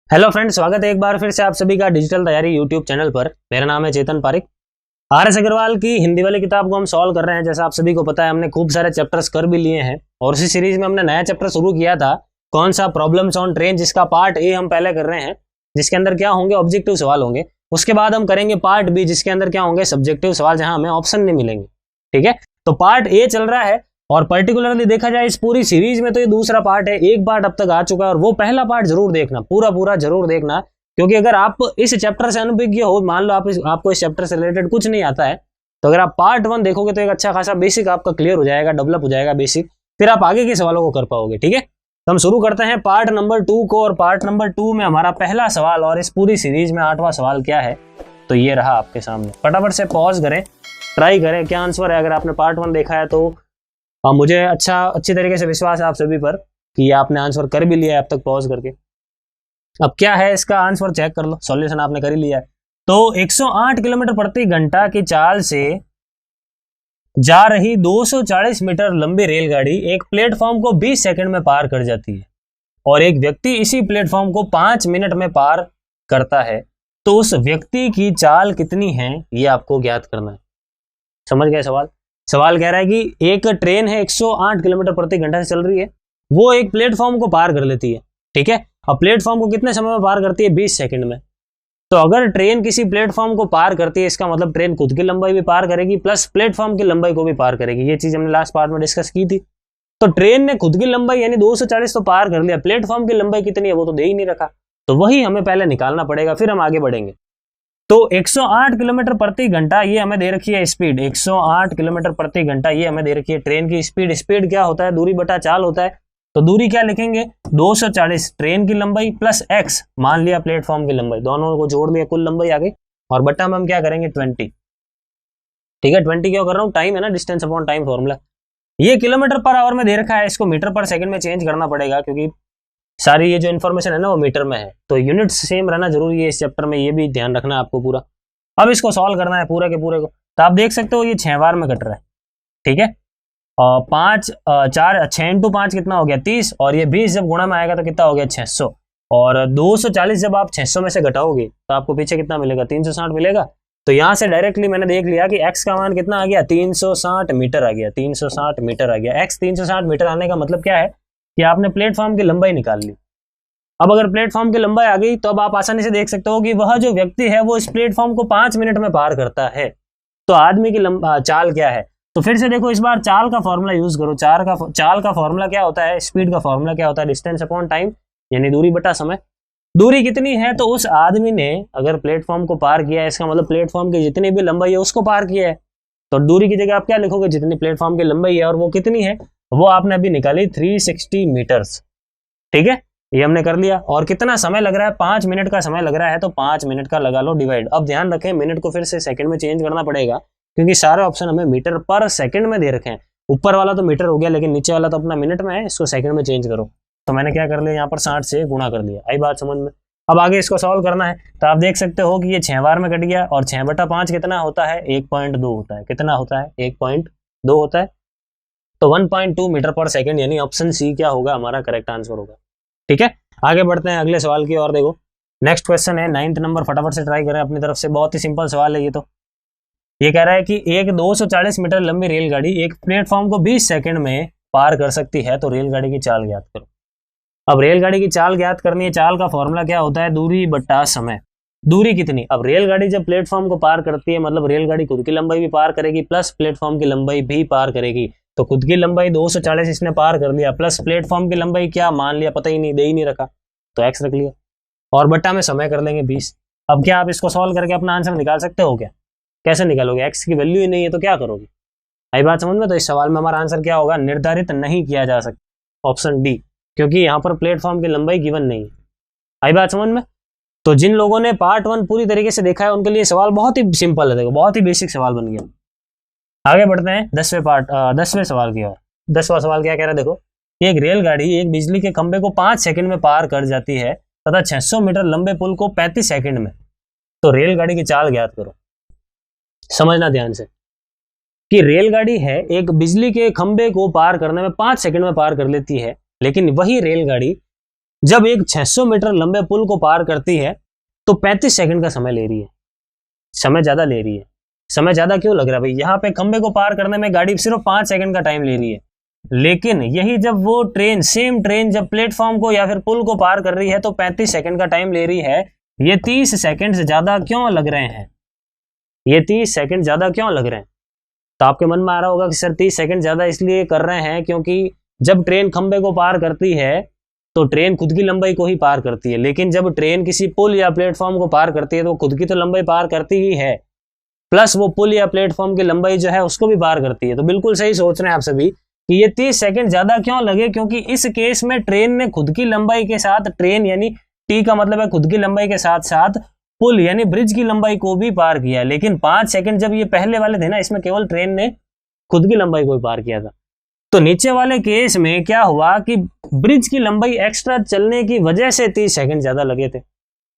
Hello friends, स्वागत है एक बार फिर से आप सभी का डिजिटल तैयारी यूट्यूब चैनल पर। मेरा नाम है चेतन पारिक। आर एस अग्रवाल की हिंदी वाली किताब को हम सॉल्व कर रहे हैं। जैसा आप सभी को पता है, हमने खूब सारे चैप्टर्स कर भी लिए हैं और इसी सीरीज में हमने नया चैप्टर शुरू किया था। कौन सा? प्रॉब्लम्स ऑन ट्रेन, जिसका पार्ट ए हम पहले कर रहे हैं, जिसके अंदर क्या होंगे, ऑब्जेक्टिव सवाल होंगे। उसके बाद हम करेंगे पार्ट बी, जिसके अंदर क्या होंगे, सब्जेक्टिव सवाल, जहां हमें ऑप्शन नहीं मिलेंगे। ठीक है, तो पार्ट ए चल रहा है और पर्टिकुलरली देखा जाए इस पूरी सीरीज में तो ये दूसरा पार्ट है। एक पार्ट अब तक आ चुका है और वो पहला पार्ट जरूर देखना, पूरा पूरा जरूर देखना, क्योंकि अगर आप इस चैप्टर से अनभिज्ञ हो, मान लो आपको इस चैप्टर से रिलेटेड कुछ नहीं आता है, तो अगर आप पार्ट 1 देखोगे तो एक अच्छा खासा बेसिक आपका क्लियर हो जाएगा, डेवलप हो जाएगा बेसिक, फिर आप आगे के सवालों को कर पाओगे। ठीक है, तो हम शुरू करते हैं पार्ट नंबर 2 को। और पार्ट नंबर 2 में हमारा पहला सवाल और इस पूरी सीरीज में 8वां सवाल क्या है, तो ये रहा आपके सामने। फटाफट से पॉज करें, ट्राई करें क्या आंसर है। अगर आपने पार्ट 1 देखा है तो मुझे अच्छी तरीके से विश्वास है आप सभी पर कि आपने आंसर कर भी लिया है अब तक पॉज करके। अब क्या है इसका आंसर, चेक कर लो, सॉल्यूशन आपने कर ही लिया है। तो 108 किलोमीटर प्रति घंटा की चाल से जा रही 240 मीटर लंबी रेलगाड़ी एक प्लेटफॉर्म को 20 सेकंड में पार कर जाती है और एक व्यक्ति इसी प्लेटफॉर्म को 5 मिनट में पार करता है, तो उस व्यक्ति की चाल कितनी है, ये आपको ज्ञात करना है। समझ गए सवाल? सवाल कह रहा है कि एक ट्रेन है, 108 किलोमीटर प्रति घंटा से चल रही है, वो एक प्लेटफॉर्म को पार कर लेती है। ठीक है, अब प्लेटफॉर्म को कितने समय में पार करती है? 20 सेकंड में। तो अगर ट्रेन किसी प्लेटफॉर्म को पार करती है, इसका मतलब ट्रेन खुद की लंबाई भी पार करेगी प्लस प्लेटफॉर्म की लंबाई को भी पार करेगी। ये चीज हमने लास्ट पार्ट में डिस्कस की थी। तो ट्रेन ने खुद की लंबाई यानी 240 तो पार कर लिया, प्लेटफॉर्म की लंबाई कितनी है वो तो दे ही नहीं रखा, तो वही हमें पहले निकालना पड़ेगा, फिर हम आगे बढ़ेंगे। तो 108 किलोमीटर प्रति घंटा ये हमें दे रखी है स्पीड, 108 किलोमीटर प्रति घंटा ये हमें दे रखी है ट्रेन की स्पीड। स्पीड क्या होता है? दूरी बटा चाल होता है। तो दूरी क्या लिखेंगे? 240 ट्रेन की लंबाई प्लस x, मान लिया प्लेटफॉर्म की लंबाई, दोनों को जोड़ लिया, कुल लंबाई आ गई, और बटा में हम क्या करेंगे? 20। ठीक है, 20 क्यों कर रहा हूँ? टाइम है ना, डिस्टेंस अपॉन टाइम फॉर्मूला। ये किलोमीटर पर आवर में दे रखा है, इसको मीटर पर सेकंड में चेंज करना पड़ेगा, क्योंकि सारी ये जो इन्फॉर्मेशन है ना वो मीटर में है, तो यूनिट सेम रहना जरूरी है इस चैप्टर में, ये भी ध्यान रखना है आपको पूरा। अब इसको सॉल्व करना है पूरे के पूरे को। तो आप देख सकते हो ये 6 बार में कट रहा है। ठीक है, और 6 इंटू 5 कितना हो गया? 30, और ये 20 जब गुणा में आएगा तो कितना हो गया? 600। और 240 जब आप 600 में से घटाओगे तो आपको पीछे कितना मिलेगा? 360 मिलेगा। तो यहाँ से डायरेक्टली मैंने देख लिया कि x का मान कितना आ गया? 360 मीटर आ गया, 360 मीटर आ गया। x 360 मीटर आने का मतलब क्या है कि आपने प्लेटफॉर्म की लंबाई निकाल ली। अब अगर प्लेटफॉर्म की लंबाई आ गई तो अब आप आसानी से देख सकते हो कि वह जो व्यक्ति है वो इस प्लेटफॉर्म को 5 मिनट में पार करता है। तो आदमी की चाल क्या है? तो फिर से देखो, इस बार चाल का फॉर्मूला यूज करो। चाल का फॉर्मूला क्या होता है? स्पीड का फॉर्मूला क्या होता है? डिस्टेंस अपॉन टाइम, यानी दूरी बटा समय। दूरी कितनी है? तो उस आदमी ने अगर प्लेटफॉर्म को पार किया है, इसका मतलब प्लेटफॉर्म की जितनी भी लंबाई है उसको पार किया है। तो दूरी की जगह आप क्या लिखोगे? जितनी प्लेटफॉर्म की लंबाई है, और वो कितनी है वो आपने अभी निकाली, 360 मीटर्स। ठीक है, ये हमने कर लिया। और कितना समय लग रहा है? 5 मिनट का समय लग रहा है, तो 5 मिनट का लगा लो डिवाइड। अब ध्यान रखें, मिनट को फिर से सेकंड में चेंज करना पड़ेगा, क्योंकि सारे ऑप्शन हमें मीटर पर सेकंड में दे रखे हैं। ऊपर वाला तो मीटर हो गया, लेकिन नीचे वाला तो अपना मिनट में है, इसको सेकंड में चेंज करो। तो मैंने क्या कर लिया, यहाँ पर 60 से गुणा कर लिया। आई बात समझ में? अब आगे इसको सॉल्व करना है। तो आप देख सकते हो कि ये 6 बार में कट गया, और 6/5 कितना होता है? 1.2 होता है। कितना होता है? 1.2 होता है। तो 1.2 मीटर पर सेकंड, यानी ऑप्शन सी क्या होगा? हमारा करेक्ट आंसर होगा। ठीक है, आगे बढ़ते हैं अगले सवाल की ओर। देखो नेक्स्ट क्वेश्चन है 9th नंबर, फटाफट से ट्राई करें अपनी तरफ से। बहुत ही सिंपल सवाल है ये। तो ये कह रहा है कि एक 240 मीटर लंबी रेलगाड़ी एक प्लेटफॉर्म को 20 सेकंड में पार कर सकती है, तो रेलगाड़ी की चाल ज्ञात करो। अब रेलगाड़ी की चाल ज्ञात करनी है। चाल का फॉर्मूला क्या होता है? दूरी बटा समय। दूरी कितनी? अब रेलगाड़ी जब प्लेटफॉर्म को पार करती है, मतलब रेलगाड़ी खुद की लंबाई भी पार करेगी प्लस प्लेटफॉर्म की लंबाई भी पार करेगी। तो खुद की लंबाई 240 इसने पार कर लिया, प्लस प्लेटफॉर्म की लंबाई क्या मान लिया? पता ही नहीं, दे ही नहीं रखा, तो x रख लिया, और बट्टा में समय कर लेंगे 20। अब क्या आप इसको सॉल्व करके अपना आंसर निकाल सकते हो क्या? कैसे निकालोगे? x की वैल्यू ही नहीं है तो क्या करोगे? आई बात समझ में? तो इस सवाल में हमारा आंसर क्या होगा? निर्धारित नहीं किया जा सकता, ऑप्शन डी, क्योंकि यहाँ पर प्लेटफॉर्म की लंबाई गिवन नहीं है। आई बात समझ में? तो जिन लोगों ने पार्ट 1 पूरी तरीके से देखा है उनके लिए सवाल बहुत ही सिंपल है। देखो बहुत ही बेसिक सवाल बन गया। आगे बढ़ते हैं 10वें सवाल की ओर। 10वां सवाल क्या कह रहा है? देखो, एक रेलगाड़ी एक बिजली के खंभे को 5 सेकंड में पार कर जाती है तथा 600 मीटर लंबे पुल को 35 सेकंड में, तो रेलगाड़ी की चाल ज्ञात करो। समझना ध्यान से कि रेलगाड़ी है, एक बिजली के खंभे को पार करने में 5 सेकंड में पार कर लेती है, लेकिन वही रेलगाड़ी जब एक 600 मीटर लंबे पुल को पार करती है तो 35 सेकंड का समय ले रही है। समय ज्यादा ले रही है। समय ज्यादा क्यों लग रहा है भाई? यहाँ पे खंबे को पार करने में गाड़ी सिर्फ 5 सेकंड का टाइम ले रही है, लेकिन यही जब वो ट्रेन, सेम ट्रेन जब प्लेटफॉर्म को या फिर पुल को पार कर रही है तो 35 सेकंड का टाइम ले रही है। ये 30 सेकंड से ज्यादा क्यों लग रहे हैं? ये 30 सेकंड ज्यादा क्यों लग रहे हैं? तो आपके मन में आ रहा होगा कि सर 30 सेकंड ज्यादा इसलिए कर रहे हैं क्योंकि जब ट्रेन खंबे को पार करती है तो ट्रेन खुद की लंबाई को ही पार करती है, लेकिन जब ट्रेन किसी पुल या प्लेटफॉर्म को पार करती है तो खुद की तो लंबाई पार करती ही है, प्लस वो पुल या प्लेटफॉर्म की लंबाई जो है उसको भी पार करती है। तो बिल्कुल सही सोच रहे हैं आप सभी कि ये 30 सेकंड ज्यादा क्यों लगे, क्योंकि इस केस में ट्रेन ने खुद की लंबाई के साथ, ट्रेन यानी टी का मतलब है खुद की लंबाई के साथ साथ पुल यानी ब्रिज की लंबाई को भी पार किया। लेकिन 5 सेकंड जब ये पहले वाले थे ना, इसमें केवल ट्रेन ने खुद की लंबाई को भी पार किया था। तो नीचे वाले केस में क्या हुआ कि ब्रिज की लंबाई एक्स्ट्रा चलने की वजह से 30 सेकंड ज्यादा लगे थे।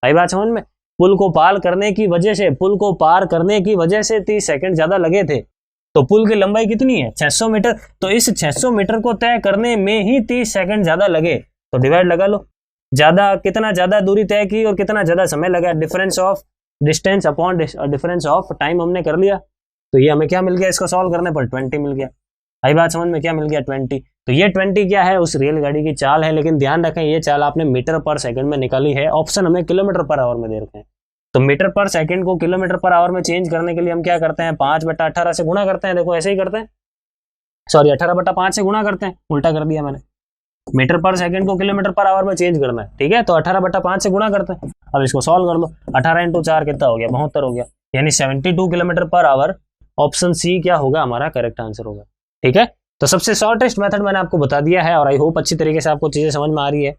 आई बात समझ में? पुल को पार करने की वजह से, पुल को पार करने की वजह से 30 सेकंड ज्यादा लगे थे। तो पुल की लंबाई कितनी है? 600 मीटर। तो इस 600 मीटर को तय करने में ही 30 सेकंड ज्यादा लगे। तो डिवाइड लगा लो, ज्यादा कितना ज्यादा दूरी तय की और कितना ज्यादा समय लगा, difference of distance upon difference of time हमने कर लिया। तो ये हमें क्या मिल गया? इसको सॉल्व करने पर 20 मिल गया। आई बात समझ में? क्या मिल गया? 20। तो ये 20 क्या है? उस रेलगाड़ी की चाल है, लेकिन ध्यान रखें ये चाल आपने मीटर पर सेकंड में निकाली है, ऑप्शन हमें किलोमीटर पर आवर में दे रखे हैं। तो मीटर पर सेकंड को किलोमीटर पर आवर में चेंज करने के लिए हम क्या करते हैं? 5/18 से गुणा करते हैं। देखो ऐसे ही करते हैं, सॉरी 18/5 से गुणा करते हैं, उल्टा कर दिया मैंने। मीटर पर सेकंड को किलोमीटर पर आवर में चेंज करना है, ठीक है? तो 18/5 से गुणा करते हैं। अब इसको सॉल्व कर लो, 18 × 4 कितना हो गया? 72 हो गया, यानी 72 kilometre per hour. Option C क्या होगा? हमारा करेक्ट आंसर होगा। ठीक है, तो सबसे शॉर्टेस्ट मेथड मैंने आपको बता दिया है और आई होप अच्छी तरीके से आपको चीजें समझ में आ रही है।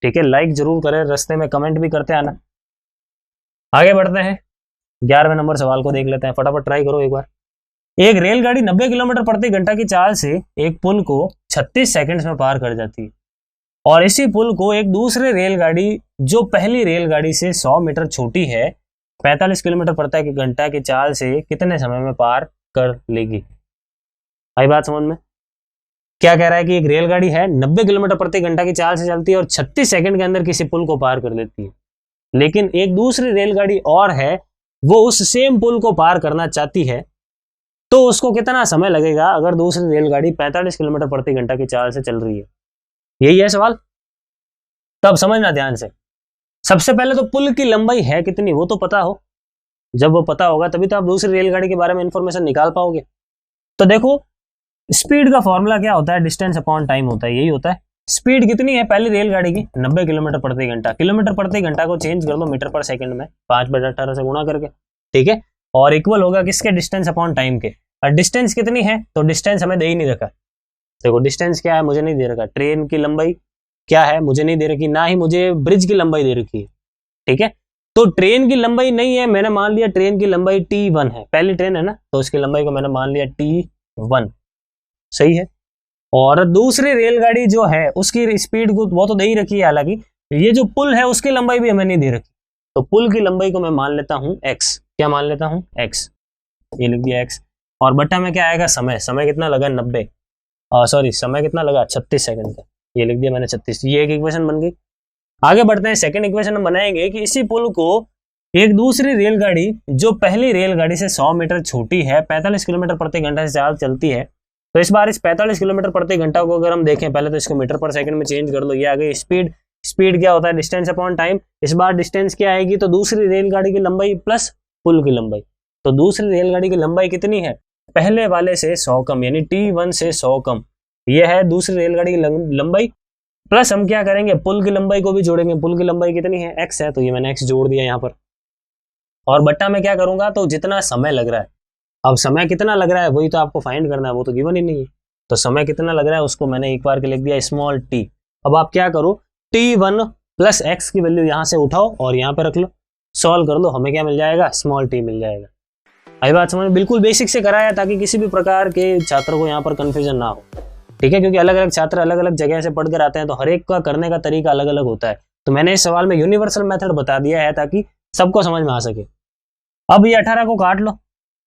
ठीक है, लाइक जरूर करें, रास्ते में कमेंट भी करते आना। आगे बढ़ते हैं, 11वें नंबर सवाल को देख लेते हैं, फटाफट ट्राई करो एक बार। एक रेलगाड़ी 90 किलोमीटर प्रति घंटा की चाल से एक पुल को 36 सेकंड्स में पार कर जाती है, और इसी पुल को एक दूसरे रेलगाड़ी जो पहली रेलगाड़ी से 100 मीटर छोटी है 45 किलोमीटर प्रति घंटा की चाल से कितने समय में पार कर लेगी? आई बात समझ में? क्या कह रहा है कि एक रेलगाड़ी है, 90 किलोमीटर प्रति घंटा की चाल से चलती है और 36 सेकंड के अंदर किसी पुल को पार कर लेती है, लेकिन एक दूसरी रेलगाड़ी और है, वो उस सेम पुल को पार करना चाहती है, तो उसको कितना समय लगेगा अगर दूसरी रेलगाड़ी 45 किलोमीटर प्रति घंटा की चाल से चल रही है? यही है सवाल। तब समझना ध्यान से। सबसे पहले तो पुल की लंबाई है कितनी वो तो पता हो, जब वो पता होगा तभी तो आप दूसरी रेलगाड़ी के बारे में इंफॉर्मेशन निकाल पाओगे। तो देखो, स्पीड का फॉर्मूला क्या होता है? डिस्टेंस अपॉन टाइम होता है, यही होता है। स्पीड कितनी है पहली रेलगाड़ी की? 90 किलोमीटर प्रति घंटा। किलोमीटर प्रति घंटा को चेंज कर दो मीटर पर सेकंड में, 5/18 से गुणा करके, ठीक है, और इक्वल होगा किसके? डिस्टेंस अपॉन टाइम के। और डिस्टेंस कितनी है? तो डिस्टेंस हमें दे ही नहीं रखा। देखो डिस्टेंस क्या है, मुझे नहीं दे रखा। ट्रेन की लंबाई क्या है, मुझे नहीं दे रखी, ना ही मुझे ब्रिज की लंबाई दे रखी है, ठीक है। तो ट्रेन की लंबाई नहीं है, मैंने मान लिया ट्रेन की लंबाई T1 है, पहली ट्रेन है ना, तो उसकी लंबाई को मैंने मान लिया T1, सही है। और दूसरी रेलगाड़ी जो है उसकी स्पीड को वो तो दे ही रखी है, हालांकि ये जो पुल है उसकी लंबाई भी हमें नहीं दे रखी, तो पुल की लंबाई को मैं मान लेता हूं x। क्या मान लेता हूं? x, ये लिख दिया x। और बट्टा में क्या आएगा? समय। समय कितना लगा? 90, सॉरी समय कितना लगा? 36 सेकंड का, ये लिख दिया मैंने 36। ये एक इक्वेशन बन गई। आगे बढ़ते हैं, सेकंड इक्वेशन हम बनाएंगे कि इसी पुल को एक दूसरी रेलगाड़ी जो पहली रेलगाड़ी से 100 मीटर छोटी है 45 किलोमीटर प्रति घंटा से चाल चलती है, तो इस बार इस 45 किलोमीटर प्रति घंटा को अगर हम देखें, पहले तो इसको मीटर पर सेकंड में चेंज कर लो, ये आ गई स्पीड। स्पीड क्या होता है? Distance upon time. इस बार डिस्टेंस क्या आएगी? तो दूसरी रेलगाड़ी की लंबाई प्लस पुल की लंबाई। तो दूसरी रेलगाड़ी की लंबाई कितनी है? पहले वाले से 100 कम, यानी T1 से 100 कम, यह है दूसरी रेलगाड़ी की लंबाई। प्लस हम क्या करेंगे? पुल की लंबाई को भी जोड़ेंगे। पुल की लंबाई कितनी है? x है, तो ये मैंने x जोड़ दिया यहाँ पर। और बट्टा में क्या करूंगा? तो जितना समय लग रहा है, अब समय कितना लग रहा है वही तो आपको फाइंड करना है, वो तो गिवन ही नहीं है। तो समय कितना लग रहा है उसको मैंने एक बार के लिख दिया स्मॉल t। अब आप क्या करो? T1 प्लस x की वैल्यू यहाँ से उठाओ और यहाँ पे रख लो, सॉल्व कर लो, हमें क्या मिल जाएगा? स्मॉल t मिल जाएगा। आई बात समझ? बिल्कुल बेसिक से कराया ताकि किसी भी प्रकार के छात्र को यहाँ पर कंफ्यूजन ना हो, ठीक है, क्योंकि अलग अलग छात्र अलग अलग जगह से पढ़कर आते हैं, तो हर एक का करने का तरीका अलग अलग होता है। तो मैंने इस सवाल में यूनिवर्सल मेथड बता दिया है ताकि सबको समझ में आ सके। अब ये 18 को काट लो,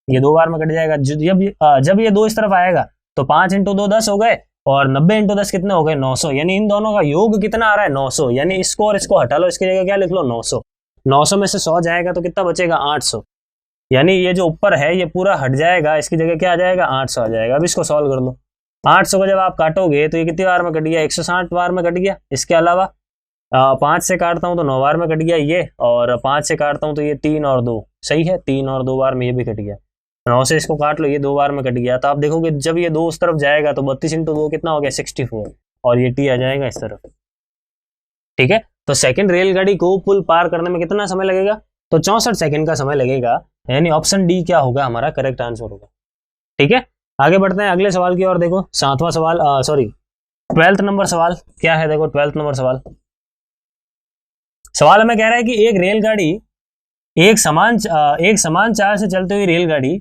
ये 2 बार में कट जाएगा। जब ये 2 इस तरफ आएगा तो 5 × 2 10 हो गए, और 90 इंटू 10 कितने हो गए 900, यानी इन दोनों का योग कितना आ रहा है 900, यानी इसको और इसको हटा लो, इसकी जगह क्या लिख लो 900। 900 में से 100 जाएगा तो कितना बचेगा 800, यानी ये जो ऊपर है ये पूरा हट जाएगा, इसकी जगह क्या आ जाएगा 800 आ जाएगा। अब इसको सॉल्व कर लो, 800 को जब आप काटोगे तो ये कितनी बार में कट गया 160 बार में कट गया। इसके अलावा 5 से काटता हूँ तो 9 बार में कट गया ये, और 5 से काटता हूँ तो ये 3 और 2, सही है 3 और 2 बार में ये भी कट गया। 9 से इसको काट लो, ये 2 बार में कट गया। तो आप देखोगे जब ये 2 उस तरफ जाएगा तो 32 इंटू 2 कितना हो गया 64, और ये टी आ जाएगा इस तरफ। ठीक है, तो सेकंड रेलगाड़ी को पुल पार करने में कितना समय लगेगा, तो 64 सेकंड का समय लगेगा, यानी ऑप्शन डी क्या होगा हमारा करेक्ट आंसर होगा। ठीक है, आगे बढ़ते हैं अगले सवाल की ओर। देखो 7वां सवाल, सॉरी 12th नंबर सवाल क्या है, देखो 12th नंबर सवाल हमें कह रहा है कि एक रेलगाड़ी एक समान चाल से चलती हुई रेलगाड़ी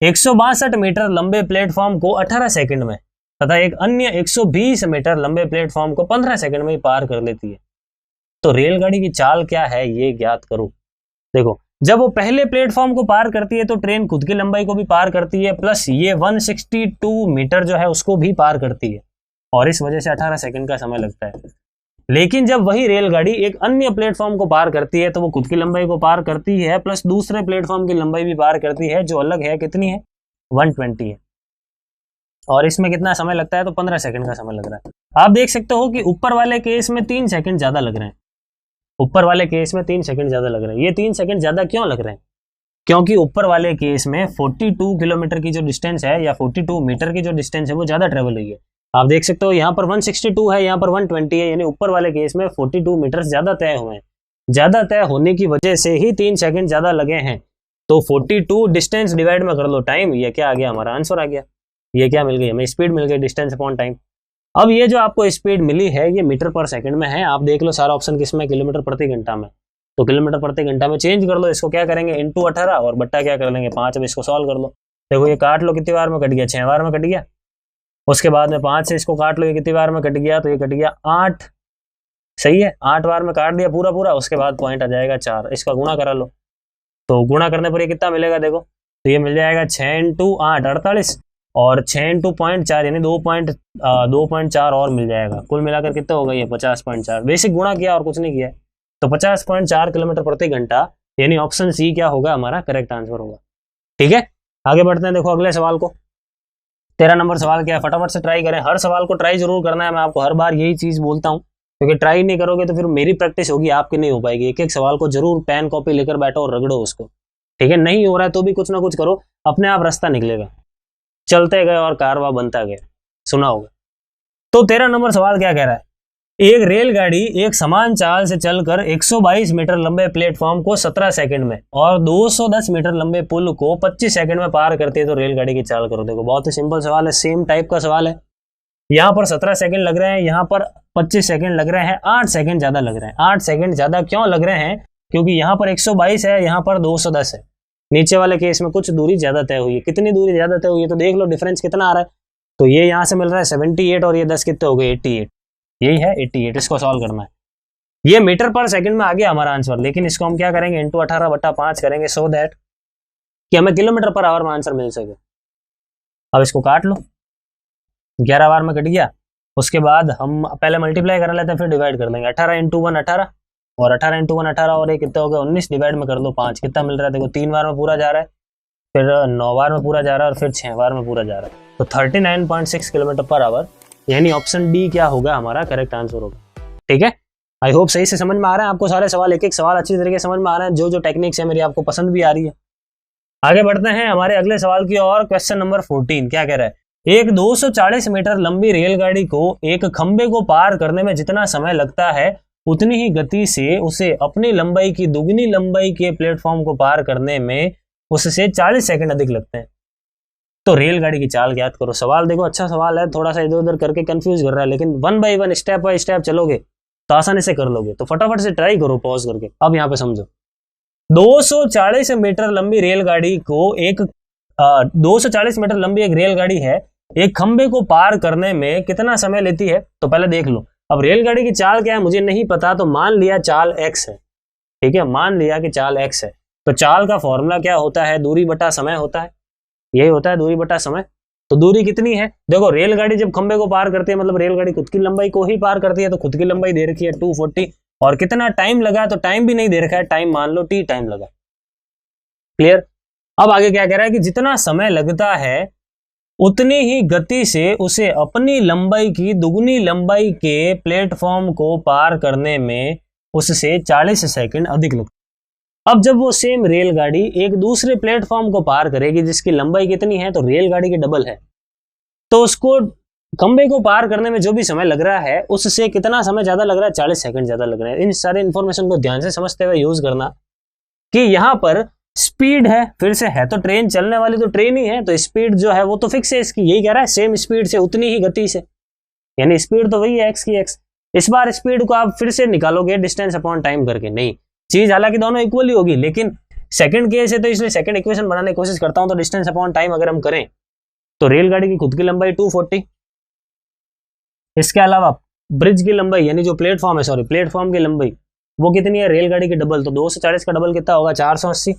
162 मीटर लंबे प्लेटफॉर्म को 18 सेकंड में तथा एक अन्य 120 मीटर लंबे प्लेटफॉर्म को 15 सेकंड में पार कर लेती है। तो रेलगाड़ी की चाल क्या है ये ज्ञात करो। देखो जब वो पहले प्लेटफॉर्म को पार करती है तो ट्रेन खुद की लंबाई को भी पार करती है, प्लस ये 162 मीटर जो है उसको भी पार करती है, और इस वजह से 18 सेकंड का समय लगता है। लेकिन जब वही रेलगाड़ी एक अन्य प्लेटफॉर्म को पार करती है तो वो खुद की लंबाई को पार करती है, प्लस दूसरे प्लेटफॉर्म की लंबाई भी पार करती है, जो अलग है कितनी है 120 है, और इसमें कितना समय लगता है तो 15 सेकंड का समय लग रहा है। आप देख सकते हो कि ऊपर वाले केस में 3 सेकंड ज्यादा लग रहे हैं, ऊपर वाले केस में 3 सेकंड ज्यादा लग रहे हैं। ये 3 सेकंड ज्यादा क्यों लग रहे हैं, क्योंकि ऊपर वाले केस में 42 किलोमीटर की जो डिस्टेंस है या 42 मीटर की जो डिस्टेंस है वो ज्यादा ट्रेवल हुई है। आप देख सकते हो यहाँ पर 162 है, यहाँ पर 120 है, यानी ऊपर वाले केस में 42 मीटर ज्यादा तय हुए हैं। ज्यादा तय होने की वजह से ही 3 सेकंड ज्यादा लगे हैं। तो 42 डिस्टेंस डिवाइड में कर लो टाइम, ये क्या आ गया हमारा आंसर आ गया। ये क्या मिल गई हमें, स्पीड मिल गई, डिस्टेंस अपॉन टाइम। अब ये जो आपको स्पीड मिली है ये मीटर पर सेकंड में है। आप देख लो सारा ऑप्शन किसमें, किलोमीटर प्रति घंटा में, तो किलोमीटर प्रति घंटा में चेंज कर लो, इसको क्या करेंगे इंटू 18 और बट्टा क्या कर लेंगे 5। अब इसको सॉल्व कर लो, देखो ये काट लो कितनी बार में कट गया 6 बार में कट गया। उसके बाद में 5 से इसको काट लो, ये कितनी बार में कट गया तो ये कट गया 8, सही है 8 बार में काट दिया पूरा पूरा। उसके बाद पॉइंट आ जाएगा 4, इसका गुणा करा लो, तो गुणा करने पर ये कितना मिलेगा देखो, तो ये मिल जाएगा 6 इंटू 8 48, और 6 इंटू 0.4 यानी 2.4 और मिल जाएगा। कुल मिलाकर कितना हो गया ये 50.4। बेसिक गुणा किया और कुछ नहीं किया, तो 50.4 किलोमीटर प्रति घंटा, यानी ऑप्शन सी क्या होगा हमारा करेक्ट आंसर होगा। ठीक है, आगे बढ़ते हैं। देखो अगले सवाल को, 13 नंबर सवाल क्या है, फटाफट से ट्राई करें। हर सवाल को ट्राई जरूर करना है, मैं आपको हर बार यही चीज बोलता हूँ, क्योंकि ट्राई नहीं करोगे तो फिर मेरी प्रैक्टिस होगी आपकी नहीं हो पाएगी। एक एक सवाल को जरूर पेन कॉपी लेकर बैठो और रगड़ो उसको। ठीक है, नहीं हो रहा है तो भी कुछ ना कुछ करो, अपने आप रास्ता निकलेगा। चलते गए और कारवा बनता गया, सुना होगा। तो 13 नंबर सवाल क्या कह रहा है, एक रेलगाड़ी एक समान चाल से चलकर 122 मीटर लंबे प्लेटफॉर्म को 17 सेकंड में और 210 मीटर लंबे पुल को 25 सेकंड में पार करती है, तो रेलगाड़ी की चाल करो। देखो बहुत ही सिंपल सवाल है, सेम टाइप का सवाल है। यहाँ पर 17 सेकंड लग रहे हैं, यहाँ पर 25 सेकंड लग रहे हैं, 8 सेकंड ज्यादा लग रहे हैं। 8 सेकंड ज्यादा क्यों लग रहे हैं, क्योंकि यहाँ पर 122 है, यहाँ पर 210 है। नीचे वाले केस में कुछ दूरी ज्यादा तय हुई है। कितनी दूरी ज्यादा तय हुई है तो देख लो डिफरेंस कितना आ रहा है। तो ये यहाँ से मिल रहा है 78 और ये 10 कितने हो गए 88, यही है 88। इसको सॉल्व करना है, ये मीटर पर सेकंड में आ गया हमारा आंसर, लेकिन इसको हम क्या करेंगे इंटू 18/5 करेंगे, सो दैट कि हमें किलोमीटर पर आवर में आंसर मिल सके। अब इसको काट लो, 11 बार में कट गया। उसके बाद हम पहले मल्टीप्लाई कर लेते हैं, फिर डिवाइड कर देंगे। 18 इंटू 1 18, और 18 इंटू 1 18, और ये कितना हो गया 19, डिवाइड में कर लो 5, कितना मिल रहा है देखो 3 बार में पूरा जा रहा है, फिर 9 बार में पूरा जा रहा है, और फिर 6 बार में पूरा जा रहा है। तो 39.6 किलोमीटर पर आवर, यानी ऑप्शन डी क्या होगा हमारा करेक्ट आंसर होगा। ठीक है, आई होप सही से समझ में आ रहा है आपको सारे सवाल, एक एक सवाल अच्छी तरीके से समझ में आ रहा है। जो जो टेक्निक्स है मेरी आपको पसंद भी आ रही है। आगे बढ़ते हैं हमारे अगले सवाल की और। क्वेश्चन नंबर 14 क्या कह रहा है, एक 240 मीटर लंबी रेलगाड़ी को एक खंबे को पार करने में जितना समय लगता है उतनी ही गति से उसे अपनी लंबाई की दुगनी लंबाई के प्लेटफॉर्म को पार करने में उससे 40 सेकंड अधिक लगते हैं। तो रेलगाड़ी की चाल ज्ञात करो। सवाल देखो अच्छा सवाल है, थोड़ा सा इधर उधर करके कंफ्यूज कर रहा है, लेकिन 1 बाय 1 स्टेप बाय स्टेप चलोगे तो आसानी से कर लोगे। तो फटाफट से ट्राई करो पॉज करके। अब यहाँ पे समझो, 240 मीटर लंबी रेलगाड़ी को 240 मीटर लंबी एक रेलगाड़ी है, एक खंबे को पार करने में कितना समय लेती है। तो पहले देख लो, अब रेलगाड़ी की चाल क्या है मुझे नहीं पता, तो मान लिया चाल x है। ठीक है, मान लिया कि चाल x है, तो चाल का फॉर्मूला क्या होता है, दूरी बटा समय होता है। यही होता है दूरी बटा समय। तो दूरी कितनी है, देखो रेलगाड़ी जब खंबे को पार करती है मतलब रेलगाड़ी खुद की लंबाई को ही पार करती है, तो खुद की लंबाई दे रखी है 240, और कितना टाइम लगा, तो टाइम भी नहीं दे रखा है, टाइम मान लो t टाइम लगा। क्लियर। अब आगे क्या कह रहा है कि जितना समय लगता है उतनी ही गति से उसे अपनी लंबाई की दुगनी लंबाई के प्लेटफॉर्म को पार करने में उससे 40 सेकंड अधिक लगता। अब जब वो सेम रेलगाड़ी एक दूसरे प्लेटफॉर्म को पार करेगी जिसकी लंबाई कितनी है, तो रेलगाड़ी की डबल है, तो उसको खंबे को पार करने में जो भी समय लग रहा है उससे कितना समय ज्यादा लग रहा है, 40 सेकंड ज्यादा लग रहा है। इन सारे इंफॉर्मेशन को ध्यान से समझते हुए यूज करना कि यहाँ पर स्पीड है, फिर से है तो ट्रेन चलने वाली तो ट्रेन ही है, तो स्पीड जो है वो तो फिक्स है इसकी, यही कह रहा है सेम स्पीड से उतनी ही गति से, यानी स्पीड तो वही है एक्स की एक्स। इस बार स्पीड को आप फिर से निकालोगे डिस्टेंस अपॉन टाइम करके, नहीं, चीज हालांकि दोनों इक्वल ही होगी, लेकिन सेकंड केस है तो इसलिए सेकंड इक्वेशन बनाने की कोशिश करता हूं। तो डिस्टेंस अपॉन टाइम अगर हम करें तो रेलगाड़ी की खुद की लंबाई 240, इसके अलावा ब्रिज की लंबाई यानी जो प्लेटफॉर्म है, सॉरी प्लेटफॉर्म की लंबाई वो कितनी है, रेलगाड़ी की डबल, तो 2 से 40 का डबल कितना होगा, 480।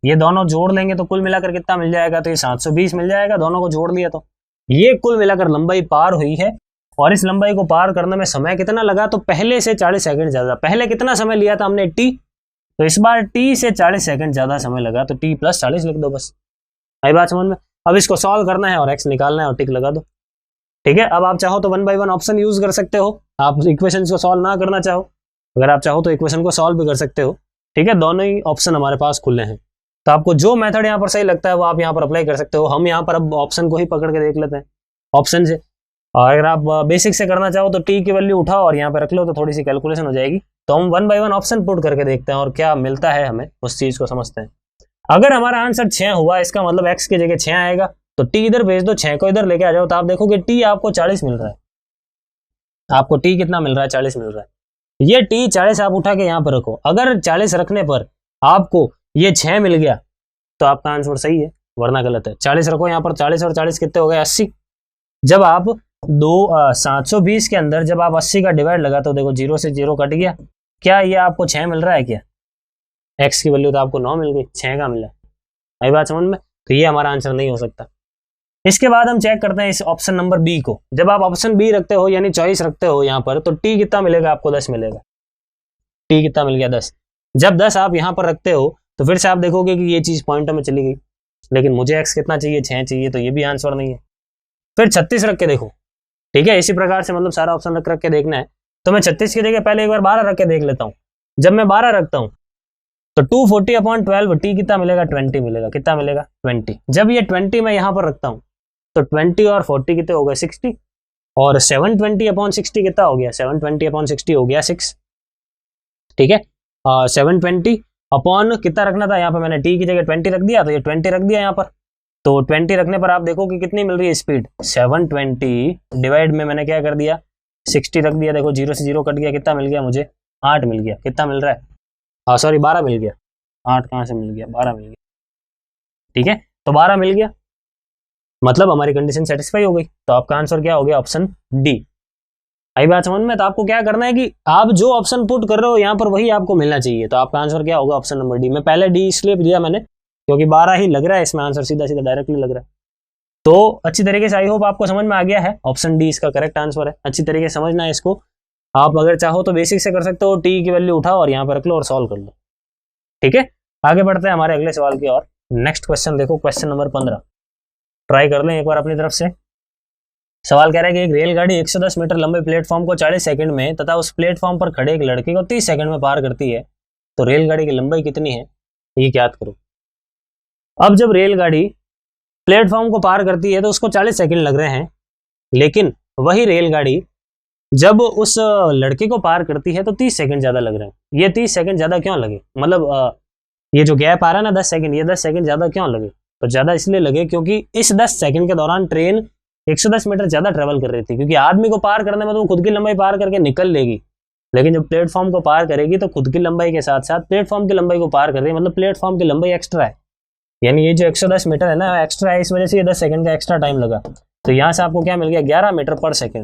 ये दोनों जोड़ लेंगे तो कुल मिलाकर कितना मिल जाएगा, तो ये 720 मिल जाएगा, दोनों को जोड़ लिया तो ये कुल मिलाकर लंबाई पार हुई है। और इस लंबाई को पार करने में समय कितना लगा, तो पहले से 40 सेकंड ज्यादा। पहले कितना समय लिया था हमने t, तो इस बार t से 40 सेकंड ज्यादा समय लगा, तो t + 40 लिख दो बस। आई बात समझ में। अब इसको सॉल्व करना है और x निकालना है और टिक लगा दो। ठीक है, अब आप चाहो तो 1 by 1 ऑप्शन यूज कर सकते हो, आप इक्वेशन को सॉल्व ना करना चाहो, अगर आप चाहो तो इक्वेशन को सॉल्व भी कर सकते हो। ठीक है, दोनों ही ऑप्शन हमारे पास खुले हैं, तो आपको जो मेथड यहाँ पर सही लगता है वो आप यहाँ पर अप्लाई कर सकते हो। हम यहाँ पर अब ऑप्शन को ही पकड़ के देख लेते हैं ऑप्शन से, और अगर आप बेसिक से करना चाहो तो t की वैल्यू उठाओ और यहाँ पे रख लो, तो थोड़ी सी कैलकुलेशन हो जाएगी। तो हम 1 by 1 ऑप्शन पुट करके देखते हैं और क्या मिलता है हमें, उस चीज को समझते हैं। अगर हमारा आंसर 6 हुआ, इसका मतलब x की जगह 6 आएगा, तो t इधर भेज दो, 6 को इधर लेके आ जाओ, तो आप देखोगे t आपको 40 मिल रहा है। आपको t कितना मिल रहा है, 40 मिल रहा है। ये t 40 आप उठा के यहाँ पर रखो, अगर 40 रखने पर आपको ये 6 मिल गया तो आपका आंसर सही है, वरना गलत है। 40 रखो यहाँ पर, 40 और 40 कितने हो गए, 80। जब आप 720 के अंदर जब आप 80 का डिवाइड लगा तो देखो 0 से 0 कट गया, क्या ये आपको 6 मिल रहा है क्या, x की वैल्यू तो आपको 9 मिल गई, 6 का मिला। आई बात समझ में। तो ये हमारा आंसर नहीं हो सकता। इसके बाद हम चेक करते हैं इस ऑप्शन नंबर बी को। जब आप ऑप्शन बी रखते हो यानी चॉइस रखते हो यहाँ पर, तो t कितना मिलेगा आपको, 10 मिलेगा। t कितना मिल गया, 10। जब 10 आप यहाँ पर रखते हो तो फिर से आप देखोगे कि ये चीज पॉइंटों में चली गई, लेकिन मुझे x कितना चाहिए, 6 चाहिए, तो ये भी आंसर नहीं है। फिर 36 रख के देखो। ठीक है, इसी प्रकार से मतलब सारा ऑप्शन रख के देखना है। तो मैं 36 की जगह पहले एक बार 12 रख के देख लेता हूँ। जब मैं 12 रखता हूँ तो 240/12 t कितना मिलेगा, 20 मिलेगा। कितना मिलेगा, 20। जब ये 20 मैं यहाँ पर रखता हूँ तो 20 और 40 कितने हो गए, 60। और 720/60 कितना हो गया, 720/60 हो गया 6। ठीक है, 720 अपॉन कितना रखना था, यहाँ पर मैंने t की जगह 20 रख दिया, तो ये 20 रख दिया यहाँ पर। तो 20 रखने पर आप देखो कि कितनी मिल रही है स्पीड, 720 डिवाइड में मैंने क्या कर दिया, 60 रख दिया। देखो 0 से 0 कट गया, कितना मिल गया मुझे, 8 मिल गया। कितना मिल रहा है, हाँ सॉरी 12 मिल गया, 8 कहाँ से मिल गया, 12 मिल गया। ठीक है, तो 12 मिल गया, मतलब हमारी कंडीशन सेटिस्फाई हो गई। तो आपका आंसर क्या हो गया, ऑप्शन डी। आई बात समझ में। तो आपको क्या करना है कि आप जो ऑप्शन पुट कर रहे हो यहाँ पर वही आपको मिलना चाहिए। तो आपका आंसर क्या होगा, ऑप्शन नंबर डी। मैं पहले डी इसलिए दिया मैंने क्योंकि 12 ही लग रहा है इसमें आंसर, सीधा सीधा डायरेक्टली लग रहा है। तो अच्छी तरीके से आई होप आपको समझ में आ गया है, ऑप्शन डी इसका करेक्ट आंसर है। अच्छी तरीके से समझना है इसको। आप अगर चाहो तो बेसिक से कर सकते हो, टी की वैल्यू उठाओ और यहाँ पर रख लो और सॉल्व कर लो। ठीक है, आगे बढ़ते हैं हमारे अगले सवाल की ओर। नेक्स्ट क्वेश्चन देखो, क्वेश्चन नंबर 15 ट्राई कर लें एक बार अपनी तरफ से। सवाल कह रहा है कि एक रेलगाड़ी 110 मीटर लंबे प्लेटफॉर्म को 40 सेकंड में तथा उस प्लेटफॉर्म पर खड़े एक लड़के को 30 सेकंड में पार करती है, तो रेलगाड़ी की लंबाई कितनी है, ये ज्ञात करो। अब जब रेलगाड़ी प्लेटफॉर्म को पार करती है तो उसको 40 सेकंड लग रहे हैं, लेकिन वही रेलगाड़ी जब उस लड़के को पार करती है तो 30 सेकंड ज्यादा लग रहे हैं। ये 30 सेकंड ज्यादा क्यों लगे, मतलब ये जो गैप आ रहा है ना 10 सेकंड, ये 10 सेकंड ज्यादा क्यों लगे, तो ज्यादा इसलिए लगे क्योंकि इस 10 सेकंड के दौरान ट्रेन 110 मीटर ज्यादा ट्रेवल कर रही थी। क्योंकि आदमी को पार करने में तो वो खुद की लंबाई पार करके निकल लेगी, लेकिन जब प्लेटफॉर्म को पार करेगी तो खुद की लंबाई के साथ साथ प्लेटफॉर्म की लंबाई को पार कर रही है, मतलब प्लेटफॉर्म की लंबाई एक्स्ट्रा है। यानी ये जो 110 मीटर है ना एक्स्ट्रा है, इस वजह से ये 10 सेकंड का एक्स्ट्रा टाइम लगा। तो यहाँ से आपको क्या मिल गया, 11 मीटर पर सेकंड।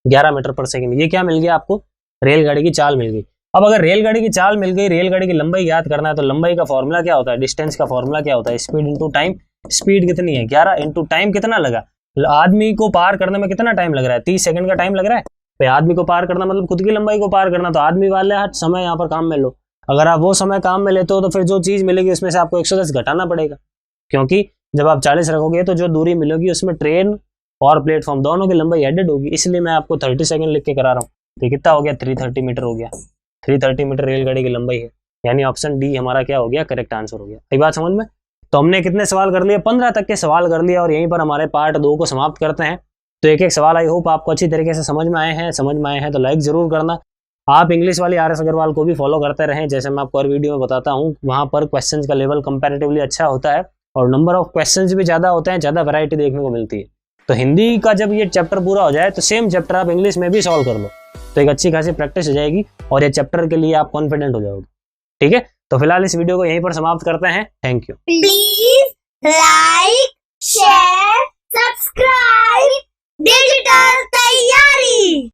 11 मीटर पर सेकंड, ये क्या मिल गया आपको, रेलगाड़ी की चाल मिल गई। अब अगर रेलगाड़ी की चाल मिल गई, रेलगाड़ी की लंबाई याद करना है, तो लंबाई का फॉर्मूला क्या होता है, डिस्टेंस का फॉर्मूला क्या होता है, स्पीड इंटू टाइम। स्पीड कितनी है 11 इंटू टाइम कितना लगा, आदमी को पार करने में कितना टाइम लग रहा है, 30 सेकंड का टाइम लग रहा है। भाई आदमी को पार करना मतलब खुद की लंबाई को पार करना, तो आदमी वाले समय यहाँ पर काम में लो। अगर आप वो समय काम में लेते हो तो फिर जो चीज मिलेगी उसमें से आपको 110 घटाना पड़ेगा, क्योंकि जब आप 40 रखोगे तो जो दूरी मिलेगी उसमें ट्रेन और प्लेटफॉर्म दोनों की लंबाई एडेड होगी, इसलिए मैं आपको 30 सेकंड लिख के करा रहा हूँ। तो कितना हो गया 330 मीटर हो गया, 330 मीटर रेलगाड़ी की लंबाई है, यानी ऑप्शन डी हमारा क्या हो गया, करेक्ट आंसर हो गया। एक बात समझ में। तो हमने कितने सवाल कर लिए, 15 तक के सवाल कर लिए, और यहीं पर हमारे पार्ट 2 को समाप्त करते हैं। तो एक एक सवाल आई होप आपको अच्छी तरीके से समझ में आए हैं तो लाइक जरूर करना। आप इंग्लिश वाली आर एस अग्रवाल को भी फॉलो करते रहें, जैसे मैं आपको हर वीडियो में बताता हूँ, वहाँ पर क्वेश्चंस का लेवल कंपैरेटिवली अच्छा होता है और नंबर ऑफ क्वेश्चंस भी ज़्यादा होते हैं, ज़्यादा वैरायटी देखने को मिलती है। तो हिंदी का जब ये चैप्टर पूरा हो जाए तो सेम चैप्टर आप इंग्लिश में भी सॉल्व कर लो, तो एक अच्छी खासी प्रैक्टिस हो जाएगी और ये चैप्टर के लिए आप कॉन्फिडेंट हो जाओगे। ठीक है, तो फिलहाल इस वीडियो को यहीं पर समाप्त करते हैं। Thank you. Please like, share, subscribe digital तैयारी।